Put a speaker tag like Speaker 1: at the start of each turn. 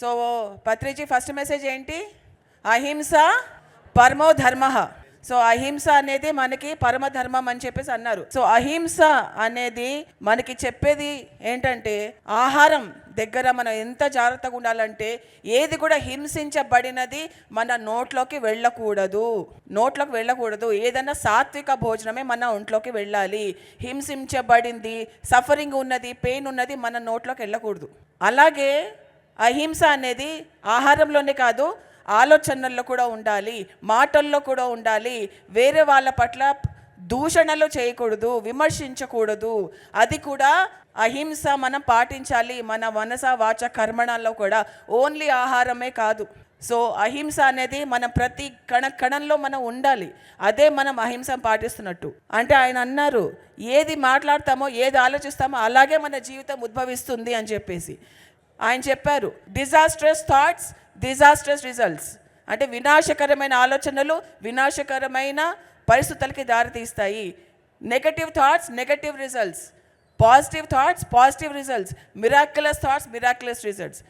Speaker 1: So Patriji first message ఏంటి? అహింస పరమో ధర్మ. సో అహింస అనేది మనకి పరమధర్మం అని చెప్పేసి అన్నారు. సో అహింస అనేది మనకి చెప్పేది ఏంటంటే, ఆహారం దగ్గర మనం ఎంత జాగ్రత్తగా ఉండాలంటే, ఏది కూడా హింసించబడినది మన నోట్లోకి వెళ్ళకూడదు. ఏదైనా సాత్విక భోజనమే మన ఒంట్లోకి వెళ్ళాలి. హింసించబడింది, సఫరింగ్ ఉన్నది, పెయిన్ ఉన్నది మన నోట్లోకి వెళ్ళకూడదు. అలాగే అహింస అనేది ఆహారంలోనే కాదు, ఆలోచనల్లో కూడా ఉండాలి, మాటల్లో కూడా ఉండాలి. వేరే వాళ్ళ పట్ల దూషణలు చేయకూడదు, విమర్శించకూడదు. అది కూడా అహింస మనం పాటించాలి. మన మనస వాచ కర్మణాల్లో కూడా ఓన్లీ ఆహారమే కాదు. సో అహింస అనేది మనం ప్రతి కణంలో మనం ఉండాలి. అదే మనం అహింస పాటిస్తున్నట్టు. అంటే ఆయన అన్నారు, ఏది మాట్లాడతామో, ఏది ఆలోచిస్తామో అలాగే మన జీవితం ఉద్భవిస్తుంది అని చెప్పేసి ఆయన చెప్పారు. Disastrous thoughts, disastrous results. అంటే వినాశకరమైన ఆలోచనలు వినాశకరమైన పరిస్థితులకి దారితీస్తాయి. Negative thoughts, negative results. Positive thoughts, positive results. Miraculous thoughts, miraculous results.